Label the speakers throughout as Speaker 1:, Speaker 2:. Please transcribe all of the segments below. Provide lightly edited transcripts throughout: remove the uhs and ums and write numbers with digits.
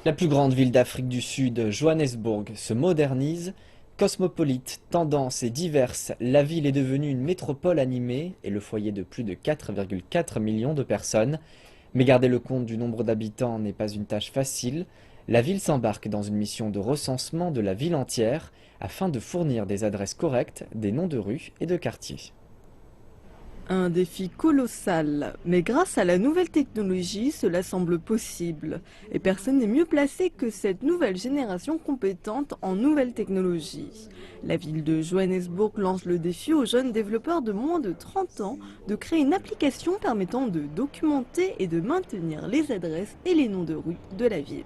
Speaker 1: La plus grande ville d'Afrique du Sud, Johannesburg, se modernise. Cosmopolite, tendance et diverse, la ville est devenue une métropole animée et le foyer de plus de 4,4 millions de personnes. Mais garder le compte du nombre d'habitants n'est pas une tâche facile. La ville s'embarque dans une mission de recensement de la ville entière afin de fournir des adresses correctes, des noms de rues et de quartiers.
Speaker 2: Un défi colossal, mais grâce à la nouvelle technologie, cela semble possible. Et personne n'est mieux placé que cette nouvelle génération compétente en nouvelles technologies. La ville de Johannesburg lance le défi aux jeunes développeurs de moins de 30 ans de créer une application permettant de documenter et de maintenir les adresses et les noms de rues de la ville.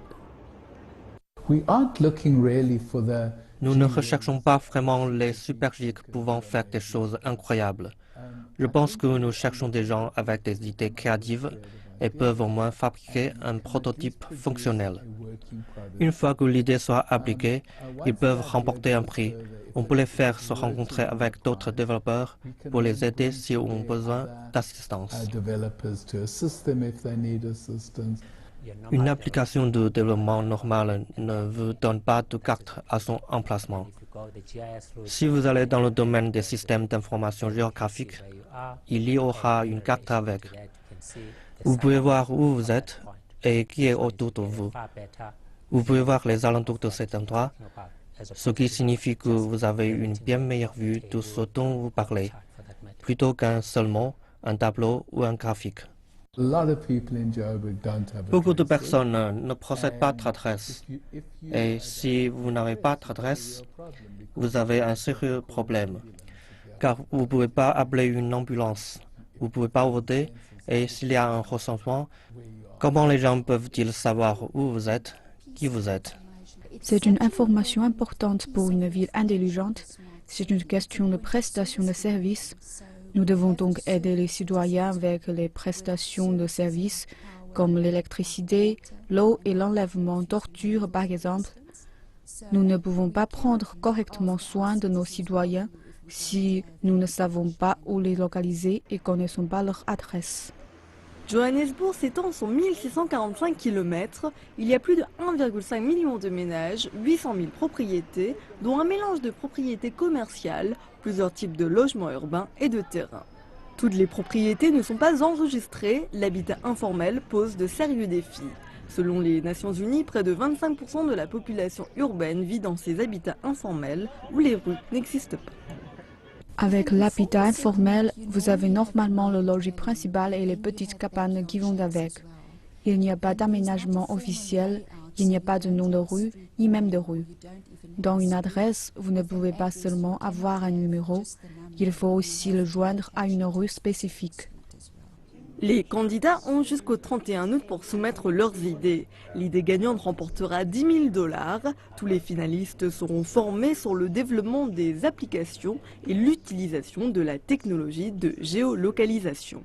Speaker 3: Nous ne recherchons pas vraiment les super geeks pouvant faire des choses incroyables. Je pense que nous cherchons des gens avec des idées créatives et peuvent au moins fabriquer un prototype fonctionnel. Une fois que l'idée soit appliquée, ils peuvent remporter un prix. On peut les faire se rencontrer avec d'autres développeurs pour les aider s'ils ont besoin d'assistance. Une application de développement normale ne vous donne pas de carte à son emplacement. Si vous allez dans le domaine des systèmes d'information géographique, il y aura une carte avec. Vous pouvez voir où vous êtes et qui est autour de vous. Vous pouvez voir les alentours de cet endroit, ce qui signifie que vous avez une bien meilleure vue de ce dont vous parlez, plutôt qu'un seul mot, un tableau ou un graphique. Beaucoup de personnes ne possèdent pas d'adresse. Et si vous n'avez pas d'adresse, vous avez un sérieux problème. Car vous ne pouvez pas appeler une ambulance, vous ne pouvez pas voter, et s'il y a un recensement, comment les gens peuvent-ils savoir où vous êtes, qui vous êtes?
Speaker 4: C'est une information importante pour une ville intelligente. C'est une question de prestation de services. Nous devons donc aider les citoyens avec les prestations de services comme l'électricité, l'eau et l'enlèvement d'ordures par exemple. Nous ne pouvons pas prendre correctement soin de nos citoyens si nous ne savons pas où les localiser et connaissons pas leur adresse.
Speaker 2: Johannesburg s'étend sur 1645 km. Il y a plus de 1,5 million de ménages, 800 000 propriétés, dont un mélange de propriétés commerciales, plusieurs types de logements urbains et de terrains. Toutes les propriétés ne sont pas enregistrées, l'habitat informel pose de sérieux défis. Selon les Nations Unies, près de 25% de la population urbaine vit dans ces habitats informels où les rues n'existent pas.
Speaker 4: Avec l'habitat informel, vous avez normalement le logis principal et les petites cabanes qui vont avec. Il n'y a pas d'aménagement officiel, il n'y a pas de nom de rue, ni même de rue. Dans une adresse, vous ne pouvez pas seulement avoir un numéro, il faut aussi le joindre à une rue spécifique.
Speaker 2: Les candidats ont jusqu'au 31 août pour soumettre leurs idées. L'idée gagnante remportera 10 000 $. Tous les finalistes seront formés sur le développement des applications et l'utilisation de la technologie de géolocalisation.